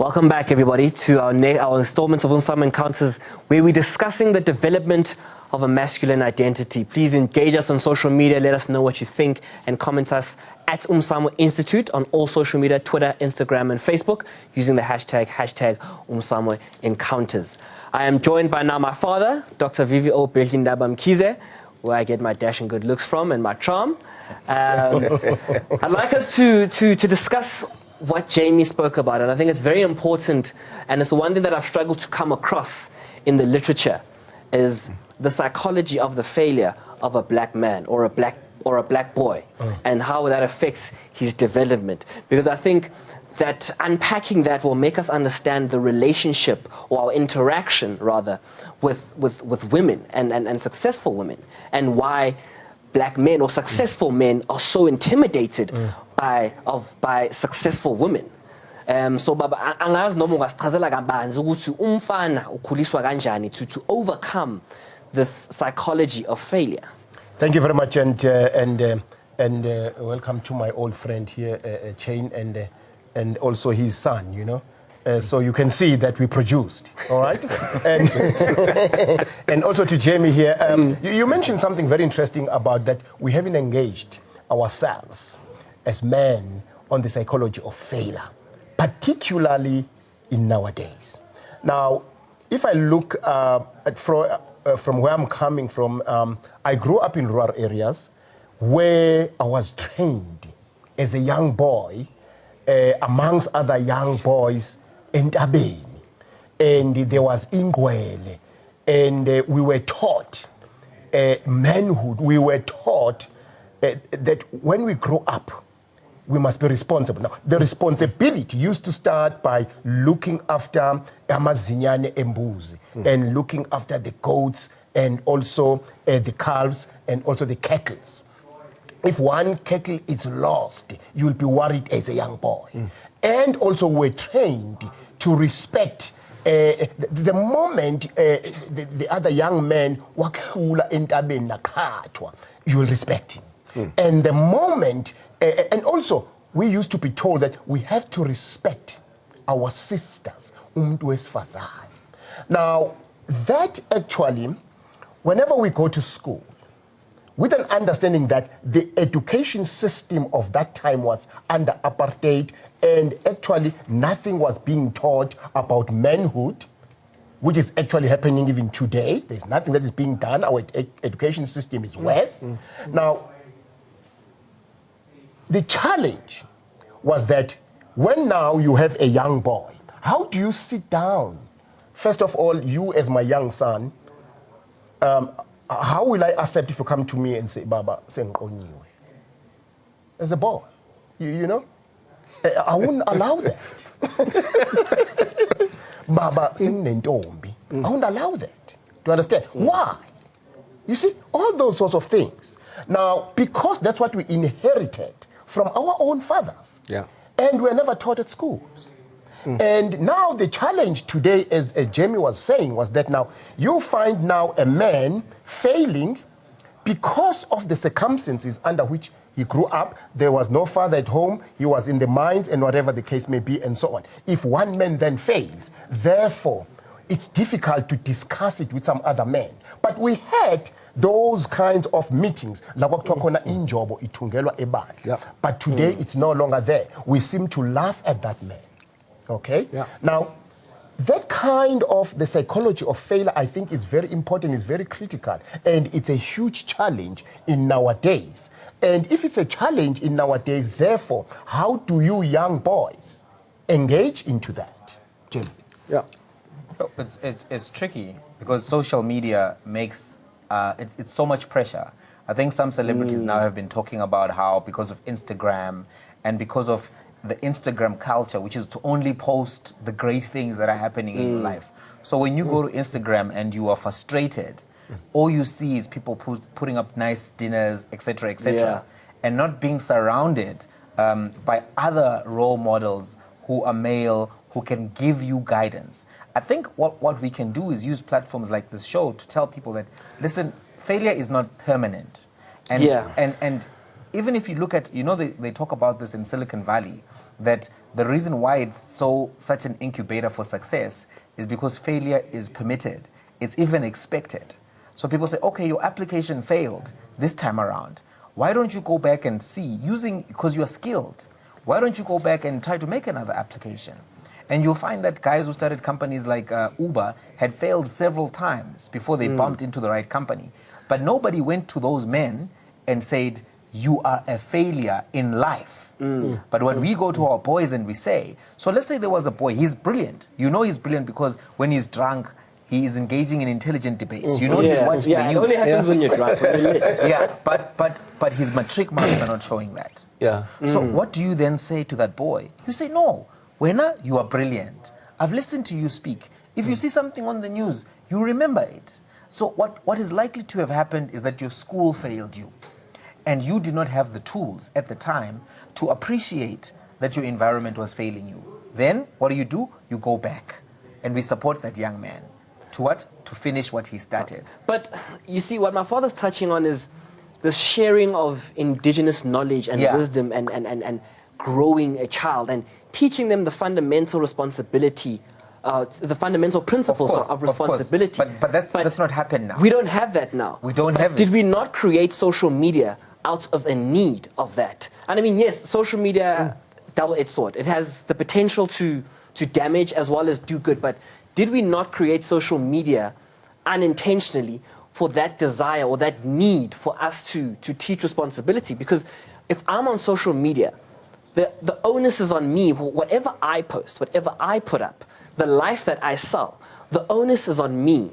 Welcome back, everybody, to our installment of Umsamo Encounters, where we're discussing the development of a masculine identity. Please engage us on social media. Let us know what you think and comment us at Umsamo Institute on all social media, Twitter, Instagram, and Facebook, using the hashtag Umsamo Encounters. I am joined by now my father, Dr. VVO Belgindaba Mkhize, where I get my dashing good looks from and my charm. I'd like us to discuss what Jamie spoke about, and I think it's very important, and it's the one thing that I've struggled to come across in the literature, is the psychology of the failure of a black man or a black boy, and how that affects his development. Because I think that unpacking that will make us understand the relationship, or our interaction rather, with women and successful women, and why black men or successful men are so intimidated by successful women. So baba, angazi noma ungasichazela kabanzi ukuthi umfana ukhuliswa kanjani to overcome this psychology of failure. Thank you very much, and welcome to my old friend here, Chain, and also his son, you know. So you can see that we produced, all right? And also to Jamie here, you mentioned something very interesting about that we haven't engaged ourselves as men on the psychology of failure, particularly in nowadays. Now, if I look from where I'm coming from, I grew up in rural areas where I was trained as a young boy amongst other young boys in Tabeni, and there was Ingwele, and we were taught manhood. We were taught that when we grow up, we must be responsible. Now, the responsibility used to start by looking after amazinyane embuzi, and looking after the goats, and also the calves, and also the cattle. If one cattle is lost, you'll be worried as a young boy. And also we're trained to respect the moment the other young man wakhula entabeni nakhathwa, you will respect him. And the moment, and also we used to be told that we have to respect our sisters, umuntu wesifazane. Now, that actually, whenever we go to school, with an understanding that the education system of that time was under apartheid, and actually nothing was being taught about manhood, which is actually happening even today. There's nothing that is being done. Our education system is worse. Now, the challenge was that when now you have a young boy, how do you sit down? First of all, you as my young son, how will I accept if you come to me and say, Baba, sengiqonyiwe? As a boy, you know? I wouldn't allow that. Baba, senginentombi. I wouldn't allow that. Do you understand? Why? You see, all those sorts of things. Now, because that's what we inherited from our own fathers. Yeah. And we're never taught at schools. And now the challenge today, as Jamie was saying, was that now you find now a man failing because of the circumstances under which he grew up. There was no father at home. He was in the mines and whatever the case may be and so on. If one man then fails, therefore, it's difficult to discuss it with some other man. But we had those kinds of meetings. But today it's no longer there. We seem to laugh at that man. Okay? Yeah. Now, that kind of the psychology of failure, I think, is very important, is very critical, and it's a huge challenge in nowadays. And if it's a challenge in nowadays, therefore, how do you young boys engage into that? Jim? Yeah. It's tricky because social media makes it's so much pressure. I think some celebrities now have been talking about how because of Instagram and because of the Instagram culture, which is to only post the great things that are happening in your life. So when you go to Instagram and you are frustrated, all you see is people putting up nice dinners, etc., etc., and not being surrounded by other role models who are male, who can give you guidance. I think what we can do is use platforms like this show to tell people that, listen, failure is not permanent. And even if you look at, they talk about this in Silicon Valley, that the reason why it's such an incubator for success is because failure is permitted. It's even expected. So people say, okay, your application failed this time around. Why don't you go back and see, because you're skilled, why don't you go back and try to make another application? And you'll find that guys who started companies like Uber had failed several times before they bumped into the right company. But nobody went to those men and said, you are a failure in life. But when we go to our boys and we say, so let's say there was a boy, he's brilliant. You know he's brilliant because when he's drunk, he is engaging in intelligent debates. You know he's watching the news. It only happens when you're drunk. Yeah, but his matric marks are not showing that. Yeah. So what do you then say to that boy? You say, no, Wena, you are brilliant. I've listened to you speak. If you see something on the news, you remember it. So what is likely to have happened is that your school failed you. And you did not have the tools at the time to appreciate that your environment was failing you. Then what do? You go back. And we support that young man. To what? To finish what he started. But you see, what my father's touching on is the sharing of indigenous knowledge and wisdom and growing a child and teaching them the fundamental responsibility, the fundamental principles of responsibility. But that's not happened now. We don't have that now. We don't have it. Did we not create social media out of a need of that? And I mean, yes, social media, double-edged sword. It has the potential to damage as well as do good, but did we not create social media unintentionally for that desire or that need for us to teach responsibility? Because if I'm on social media, the onus is on me for whatever I post, whatever I put up, the life that I sell, the onus is on me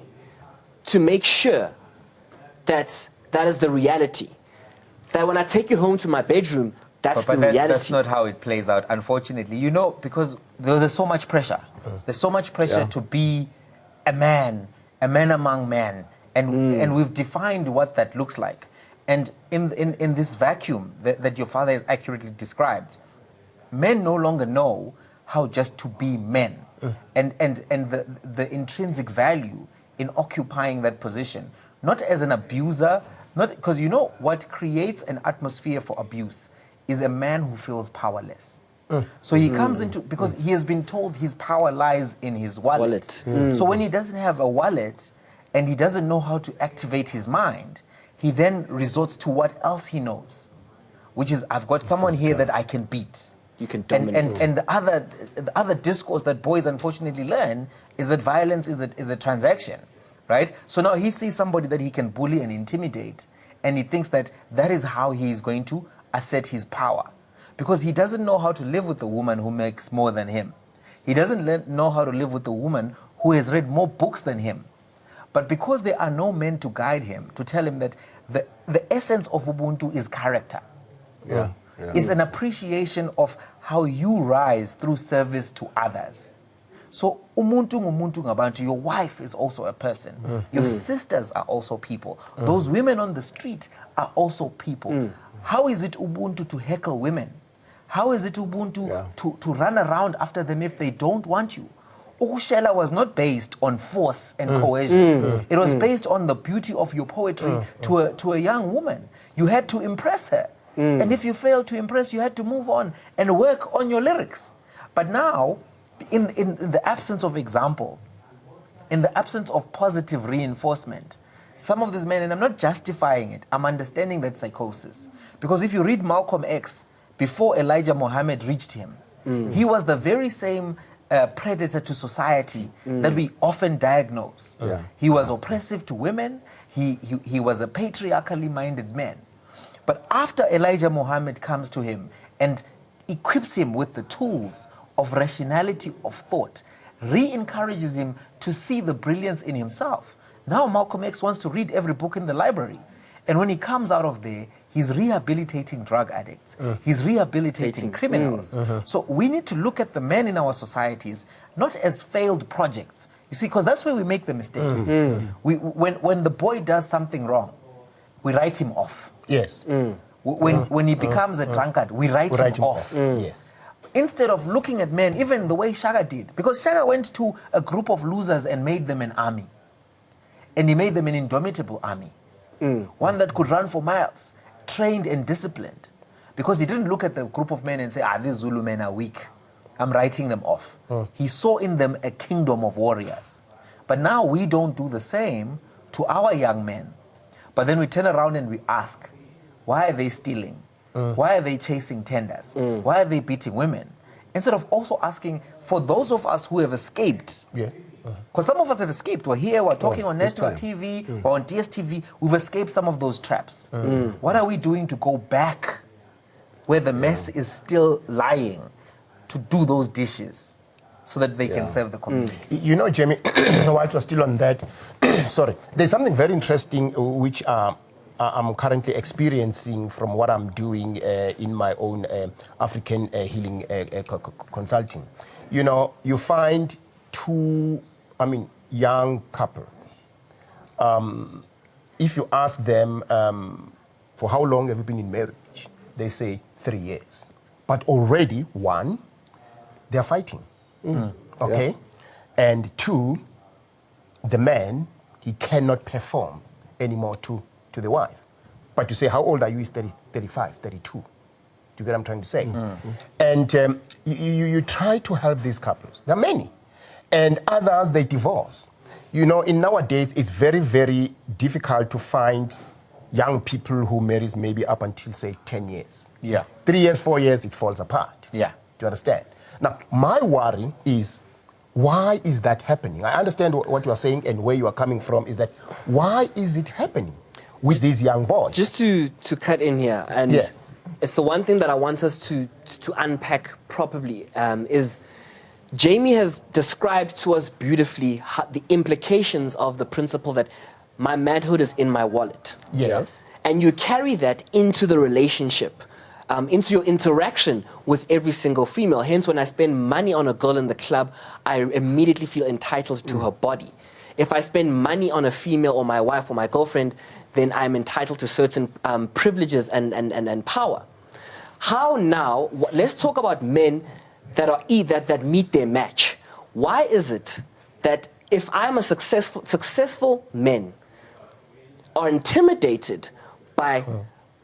to make sure that that is the reality. That when I take you home to my bedroom, that's the reality. That's not how it plays out, unfortunately. Because there's so much pressure. There's so much pressure to be a man among men. And we've defined what that looks like. And in this vacuum that your father has accurately described, men no longer know how just to be men. And the intrinsic value in occupying that position, not as an abuser, because you know what creates an atmosphere for abuse is a man who feels powerless. So he comes into, because he has been told his power lies in his wallet. So when he doesn't have a wallet and he doesn't know how to activate his mind, he then resorts to what else he knows, which is, I've got someone here that I can beat. You can dominate. And the other discourse that boys unfortunately learn is that violence is a transaction, right? So now he sees somebody that he can bully and intimidate, and he thinks that that is how he is going to assert his power. Because he doesn't know how to live with a woman who makes more than him. He doesn't know how to live with a woman who has read more books than him. But because there are no men to guide him, to tell him that the essence of Ubuntu is character. Is an appreciation of how you rise through service to others. So umuntu ngumuntu ngabantu, your wife is also a person. Your sisters are also people. Those women on the street are also people. How is it Ubuntu to heckle women? How is it Ubuntu to run around after them if they don't want you? Ukushela was not based on force and coercion. It was based on the beauty of your poetry to a young woman. You had to impress her. And if you failed to impress, you had to move on and work on your lyrics. But now, in the absence of example, in the absence of positive reinforcement, some of these men, and I'm not justifying it, I'm understanding that psychosis. Because if you read Malcolm X, before Elijah Muhammad reached him, he was the very same predator to society that we often diagnose. He was oppressive to women. He was a patriarchally minded man. But after Elijah Muhammad comes to him and equips him with the tools of rationality of thought, re-encourages him to see the brilliance in himself. Now Malcolm X wants to read every book in the library. And when he comes out of there, he's rehabilitating drug addicts. He's rehabilitating criminals. So we need to look at the men in our societies not as failed projects. You see, because that's where we make the mistake. When the boy does something wrong, we write him off. Yes. When he becomes a drunkard, we write him off. Yes. Instead of looking at men, even the way Shaka did, because Shaka went to a group of losers and made them an army. And he made them an indomitable army. One that could run for miles. trained and disciplined, because he didn't look at the group of men and say, these Zulu men are weak, I'm writing them off. He saw in them a kingdom of warriors. But now we don't do the same to our young men. But then we turn around and we ask, why are they stealing? Why are they chasing tenders? Why are they beating women? Instead of also asking for those of us who have escaped. Because some of us have escaped. We're here, we're talking on national TV, or on DSTV. We've escaped some of those traps. What are we doing to go back where the mess is still lying, to do those dishes so that they can serve the community? You know, Jamie, while we're still on that, sorry, there's something very interesting which I'm currently experiencing from what I'm doing in my own African healing consulting. You know, you find two, young couple. If you ask them, for how long have you been in marriage? They say 3 years. But already, one, they're fighting. Okay? And two, the man, he cannot perform anymore to the wife. But you say, how old are you? He's 30, 35, 32. Do you get what I'm trying to say? And you try to help these couples. There are many. And others, they divorce. You know, in nowadays, it's very, very difficult to find young people who marry maybe up until, say, 10 years. 3 years, 4 years, it falls apart. Do you understand? Now, my worry is, why is that happening? I understand what you are saying and where you are coming from, is that why is it happening with these young boys? Just to cut in here, and it's the one thing that I want us to unpack properly, is Jamie has described to us beautifully the implications of the principle that my manhood is in my wallet. And you carry that into the relationship, into your interaction with every single female. Hence, when I spend money on a girl in the club, I immediately feel entitled to her body. If I spend money on a female or my wife or my girlfriend, then I'm entitled to certain privileges and power. How now, let's talk about men that meet their match. Why is it that if I'm a successful men are intimidated by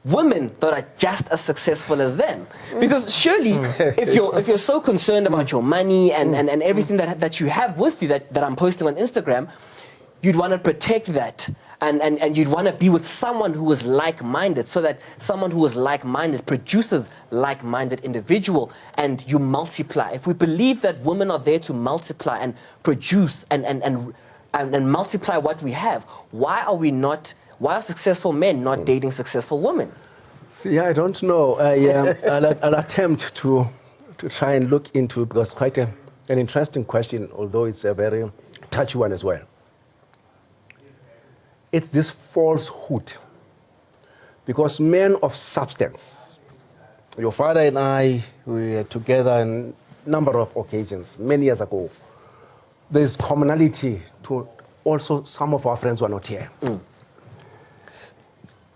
women that are just as successful as them? Because surely, if you're so concerned about your money and everything that you have with you that I'm posting on Instagram, you'd want to protect that. And you'd want to be with someone who is like-minded, so that someone who is like-minded produces like-minded individual, and you multiply. If we believe that women are there to multiply and produce and multiply what we have, why are successful men not dating successful women? See, I don't know. I'll attempt to try and look into it, because it's quite an interesting question, although it's a very touchy one as well. It's this falsehood, because men of substance, your father and I, we were together on a number of occasions, many years ago. There's commonality to also some of our friends who are not here.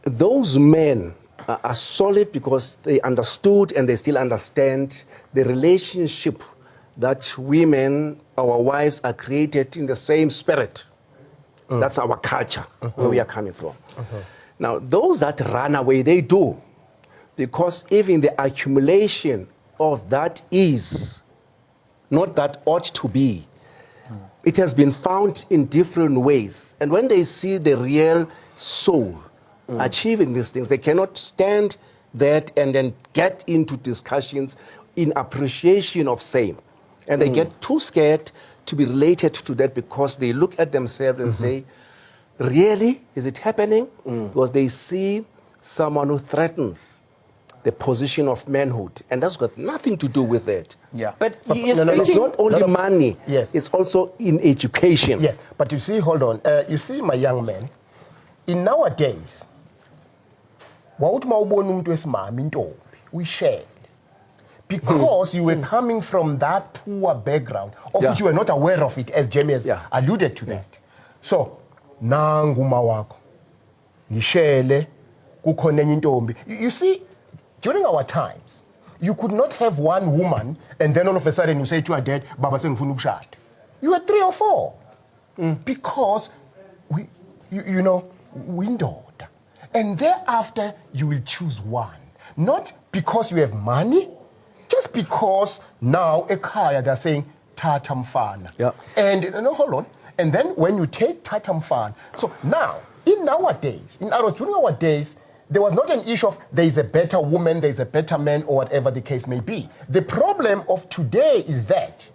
Those men are solid because they understood and they still understand the relationship that women, our wives, are created in the same spirit. That's our culture, where we are coming from. Now, those that run away, they do, because even the accumulation of that is not that ought to be. It has been found in different ways. And when they see the real soul achieving these things, they cannot stand that and then get into discussions in appreciation of same. And they get too scared to be related to that, because they look at themselves and say, really, is it happening? Because they see someone who threatens the position of manhood, and that's got nothing to do with it. But it's not only money, it's also in education. But you see, hold on, you see, my young man, in nowadays, we share. Because you were coming from that poor background, of which you were not aware of it, as Jamie has alluded to that. So, nanguma wako, nishele, kukhona enye intombi. You see, during our times, you could not have one woman and then all of a sudden you say to her dad, Baba sengifuna ukushada. You had 3 or 4. Because we, you know, windowed. And thereafter, you will choose one. Not because you have money, just because now a kaya, they're saying, Tata mfana. Yeah. And, no, hold on. And then when you take Tata mfana, so now, during our days, there was not an issue of there is a better woman, there is a better man, or whatever the case may be. The problem of today is that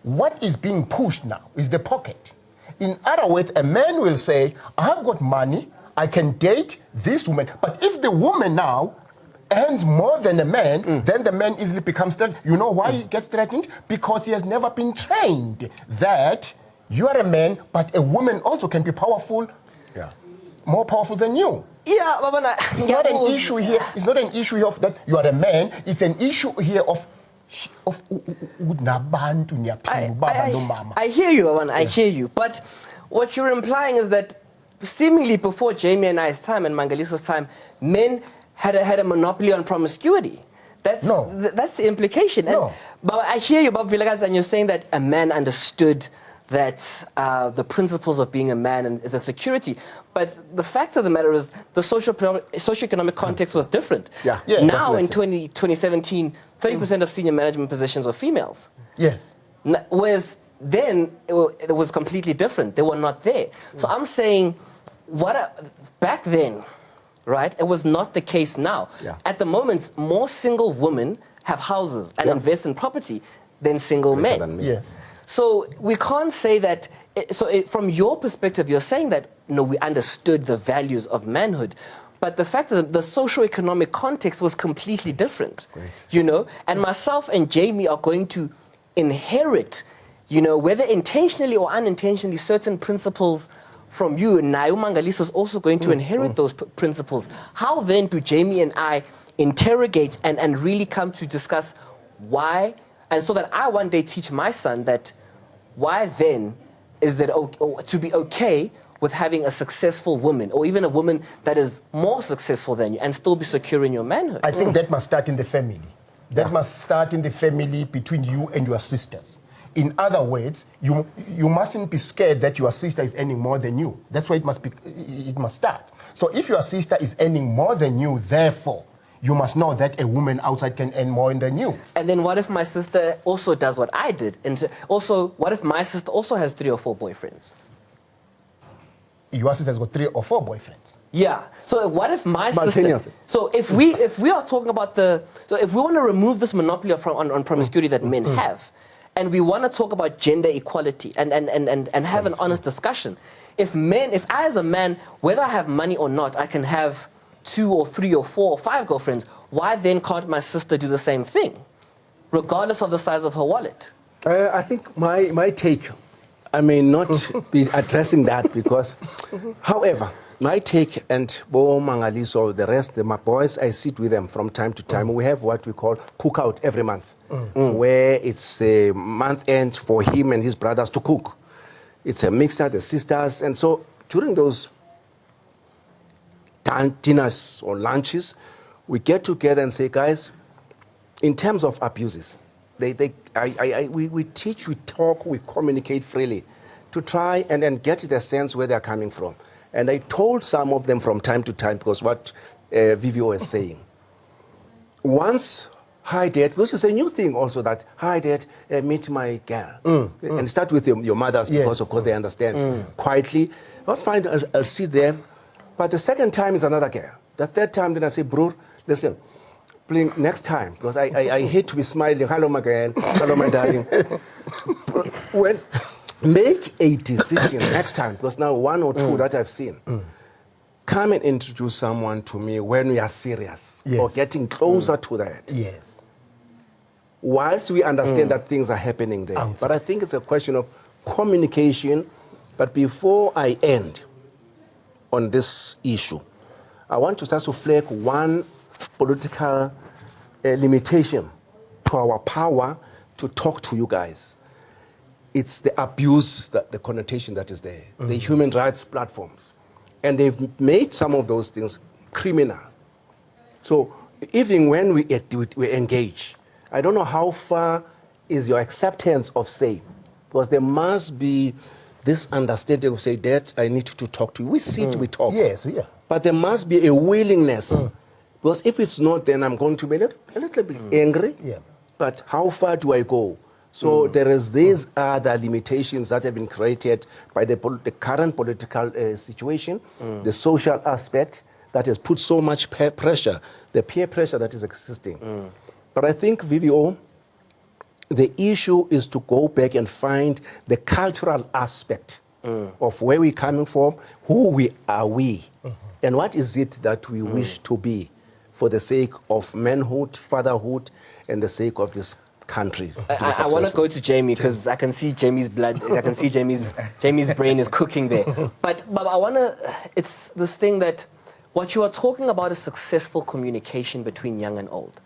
what is being pushed now is the pocket. In other words, a man will say, I have got money, I can date this woman. But if the woman now earns more than a man, then the man easily becomes threatened. You know why he gets threatened? Because he has never been trained that you are a man, but a woman also can be powerful, more powerful than you. Yeah, but It's not an issue here. It's not an issue here of that you are a man. It's an issue here of I hear you, Awan, I hear you. But what you're implying is that seemingly before Jamie and I's time and Mangaliso's time, men had a monopoly on promiscuity. That's the implication. No. And, but I hear you, Bob Villegas, and you're saying that a man understood that the principles of being a man and the security. But the fact of the matter is the socio-economic context was different. Yeah, now definitely. in 2017, 30% of senior management positions were females. Yes. Whereas then it was completely different. They were not there. So I'm saying back then, right, it was not the case now. Yeah. At the moment, more single women have houses and invest in property than single men. Yes. So we can't say that, from your perspective, you're saying that, we understood the values of manhood, but the fact that the socio-economic context was completely different, and myself and Jamie are going to inherit, whether intentionally or unintentionally, certain principles from you, and Nayo Mangaliso is also going to inherit those principles. How then do Jamie and I interrogate and really come to discuss why, and so that I one day teach my son that why then is it to be okay with having a successful woman, or even a woman that is more successful than you, and still be secure in your manhood? I think that must start in the family. That must start in the family between you and your sisters. In other words, you mustn't be scared that your sister is earning more than you. That's why it must start. So if your sister is earning more than you, therefore, you must know that a woman outside can earn more than you. And then what if my sister also does what I did? And also, what if my sister also has 3 or 4 boyfriends? Your sister has got 3 or 4 boyfriends. Yeah. So what if my sister? So if we are talking about so if we want to remove this monopoly on promiscuity that men have, and we want to talk about gender equality and have an honest discussion, if I as a man, whether I have money or not, I can have 2 or 3 or 4 or 5 girlfriends, why then can't my sister do the same thing, regardless of the size of her wallet? I think my take, I may not be addressing that because, however, my take and Bo Mangaliso, the rest, my boys, I sit with them from time to time. We have what we call cookout every month, where it's a month end for him and his brothers to cook. It's a mixer, the sisters, and so during those dinners or lunches, we get together and say, guys, in terms of abuses, we teach, we talk, we communicate freely to try and then get the sense where they're coming from. And I told some of them from time to time, because what Vivio is saying. Once, hi dad, because it's a new thing also that, hi dad, meet my girl. And start with your mothers, because of course they understand. Quietly, that's fine, I'll sit there. But the second time is another girl. The third time, then I say, bro, listen, please, next time, because I hate to be smiling, hello my girl, hello my darling. Make a decision next time, because now 1 or 2 that I've seen. Come and introduce someone to me when we are serious or getting closer to that. Yes. Whilst we understand that things are happening there. But I think it's a question of communication. But before I end on this issue, I want to start to flag one political limitation to our power to talk to you guys. It's the abuse, the connotation that is there, the human rights platforms. And they've made some of those things criminal. So even when we engage, I don't know how far is your acceptance of say, because there must be this understanding of say, Dad, I need to talk to you. We sit, we talk. Yes, yeah. But there must be a willingness. Because if it's not, then I'm going to be a little bit angry. Yeah. But how far do I go? So there is these other limitations that have been created by the current political situation, the social aspect that has put so much pressure, the peer pressure that is existing. But I think, VVO, the issue is to go back and find the cultural aspect of where we're coming from, who are we, and what is it that we wish to be for the sake of manhood, fatherhood, and the sake of this country. I want to go to Jamie because I can see Jamie's blood. I can see Jamie's brain is cooking there. But I want to. It's this thing that what you are talking about is successful communication between young and old.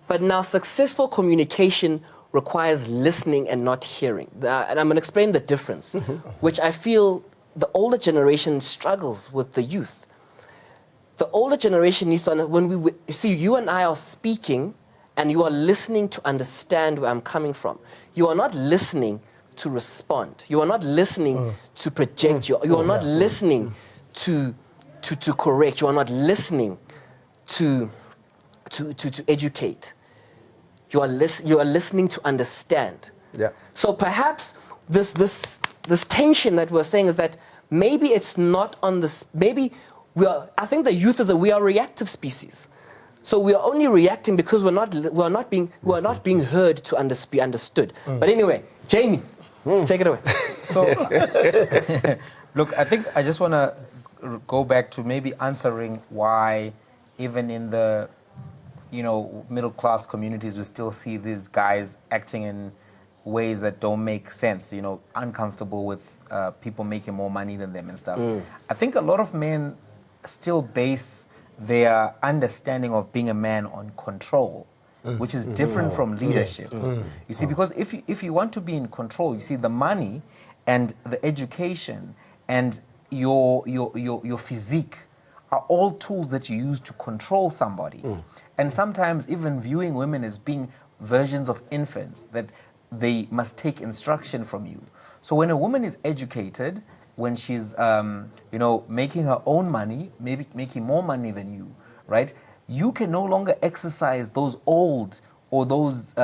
But now successful communication requires listening and not hearing. And I'm going to explain the difference, which I feel the older generation struggles with the youth. The older generation needs to understand, when we see you and I are speaking and you are listening to understand where I'm coming from. You are not listening to respond. You are not listening to project. You are not listening to correct. You are not listening to educate. You are listening to understand. Yeah. So perhaps this tension that we're saying is that maybe it's not on this. Maybe I think the youth we are a reactive species. So we are only reacting because we're not being heard to be understood. But anyway, Jamie, take it away. So, look, I think I just want to go back to maybe answering why, even in the middle class communities, we still see these guys acting in ways that don't make sense. Uncomfortable with people making more money than them and stuff. I think a lot of men still base their understanding of being a man on control, which is different from leadership. You see, because if you want to be in control, you see, the money and the education and your physique are all tools that you use to control somebody. And sometimes even viewing women as being versions of infants, that they must take instruction from you. So when a woman is educated, when she's, making her own money, maybe making more money than you, right? You can no longer exercise those old or those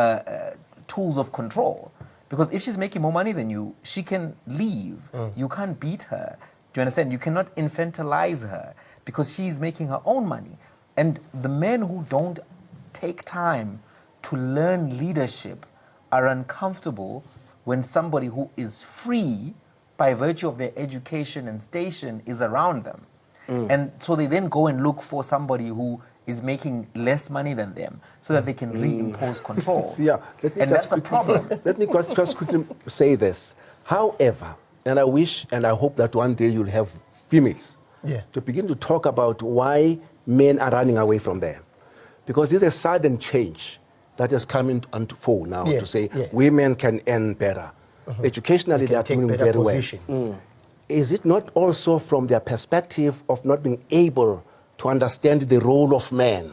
tools of control. Because if she's making more money than you, she can leave. You can't beat her. Do you understand? You cannot infantilize her because she's making her own money. And the men who don't take time to learn leadership are uncomfortable when somebody who is free by virtue of their education and station is around them. And so they then go and look for somebody who is making less money than them so that they can reimpose control. And that's a problem. Let me just quickly say this. However, and I wish and I hope that one day you'll have females to begin to talk about why men are running away from them. Because there's a sudden change that is coming onto full now to say women can earn better. Educationally, they are doing very well. Is it not also from their perspective of not being able to understand the role of man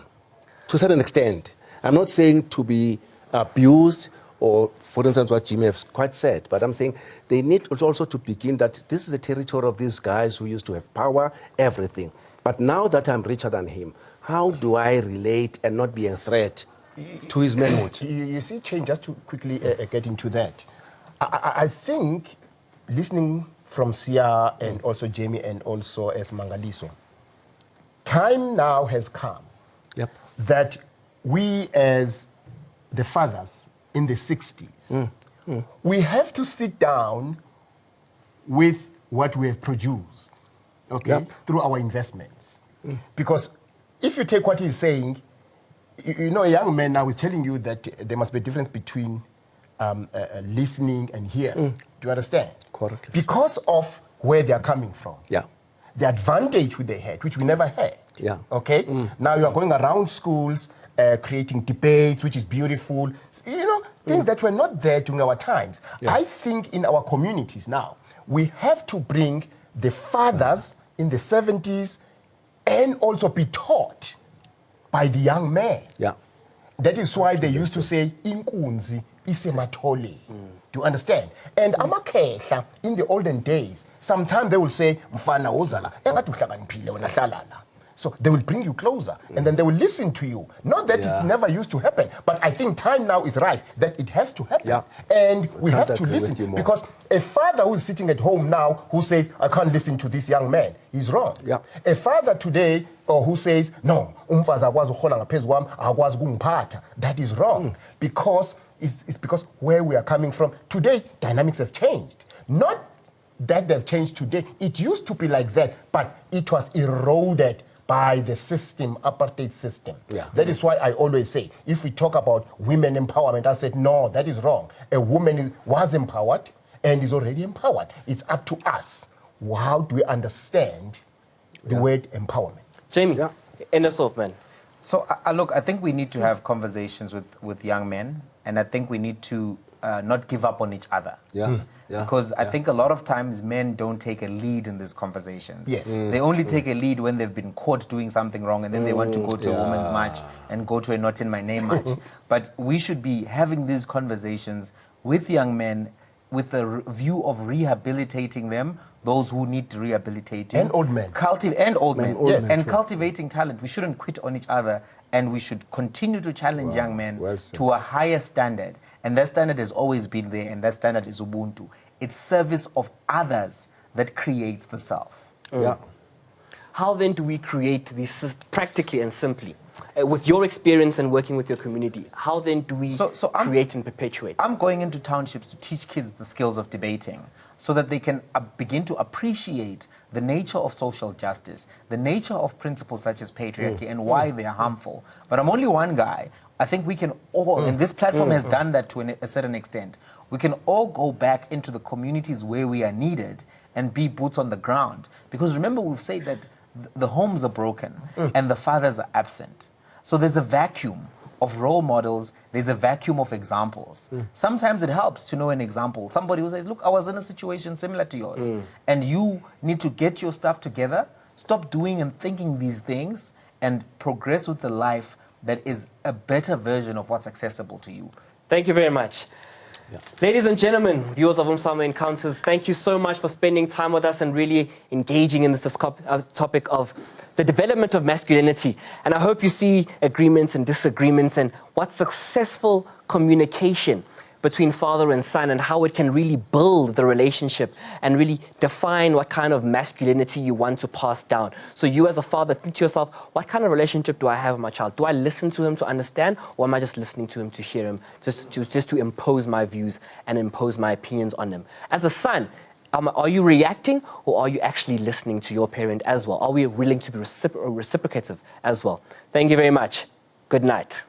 to a certain extent? I'm not saying to be abused or, for instance, what Jimmy has quite said, but I'm saying they need also to begin that this is the territory of these guys who used to have power, everything. But now that I'm richer than him, how do I relate and not be a threat to his manhood? You see, change, just to quickly get into that. I think, listening from Sia and also Jamie and also as Mangaliso, time now has come that we as the fathers in the 60s, we have to sit down with what we have produced, through our investments. Because if you take what he's saying, a young man now is telling you that there must be a difference between listening and hearing. Do you understand? Correct. Because of where they are coming from. The advantage which they had, which we never had. Okay? Now you are going around schools, creating debates, which is beautiful. Things that were not there during our times. I think in our communities now, we have to bring the fathers in the 70s and also be taught by the young man. That is why they used to say, Inkunzi isemathole. Do you understand? And amakhehla in the olden days, sometimes they will say, mfana uzala, engathi uhlakaniphile wena hlala la. So they will bring you closer and then they will listen to you. Not that it never used to happen, but I think time now is right that it has to happen. Yeah. And we have to listen, because a father who is sitting at home now who says, I can't listen to this young man, he's wrong. Yeah. A father today who says, no, umfazi akwazi ukuhola ngaphezu kwami, akwazi ukungiphatha, that is wrong. Because it's because where we are coming from. Today, dynamics have changed. Not that they've changed today. It used to be like that, but it was eroded by the system, apartheid system. Yeah. That is why I always say, if we talk about women empowerment, I said, no, that is wrong. A woman was empowered and is already empowered. It's up to us. How do we understand the word empowerment? Jamie, end us off, man. So, look, I think we need to have conversations with young men, and I think we need to not give up on each other. Because I think a lot of times men don't take a lead in these conversations. Yes. They only take a lead when they've been caught doing something wrong, and then they want to go to a women's march and go to a Not In My Name march. But we should be having these conversations with young men with the view of rehabilitating them, those who need rehabilitating. And old men. And old men. Yes. And cultivating talent. We shouldn't quit on each other, and we should continue to challenge young men to a higher standard. And that standard has always been there, and that standard is Ubuntu. It's service of others that creates the self. How then do we create this practically and simply? With your experience and working with your community, how then do we create and perpetuate? I'm going into townships to teach kids the skills of debating so that they can begin to appreciate the nature of social justice, the nature of principles such as patriarchy and why they are harmful. But I'm only one guy. I think we can all, and this platform has done that to a certain extent, we can all go back into the communities where we are needed and be boots on the ground. Because remember, we've said that the homes are broken and the fathers are absent. So there's a vacuum of role models, there's a vacuum of examples. Sometimes it helps to know an example. Somebody who says, look, I was in a situation similar to yours, and you need to get your stuff together, stop doing and thinking these things, and progress with the life that is a better version of what's accessible to you. Thank you very much. Ladies and gentlemen, viewers of Umsamo Encounters, thank you so much for spending time with us and really engaging in this topic of the development of masculinity. And I hope you see agreements and disagreements and what successful communication between father and son and how it can really build the relationship and really define what kind of masculinity you want to pass down. So you as a father, think to yourself, what kind of relationship do I have with my child? Do I listen to him to understand, or am I just listening to him to hear him, just to impose my views and impose my opinions on him? As a son, are you reacting, or are you actually listening to your parent as well? Are we willing to be reciprocative as well? Thank you very much. Good night.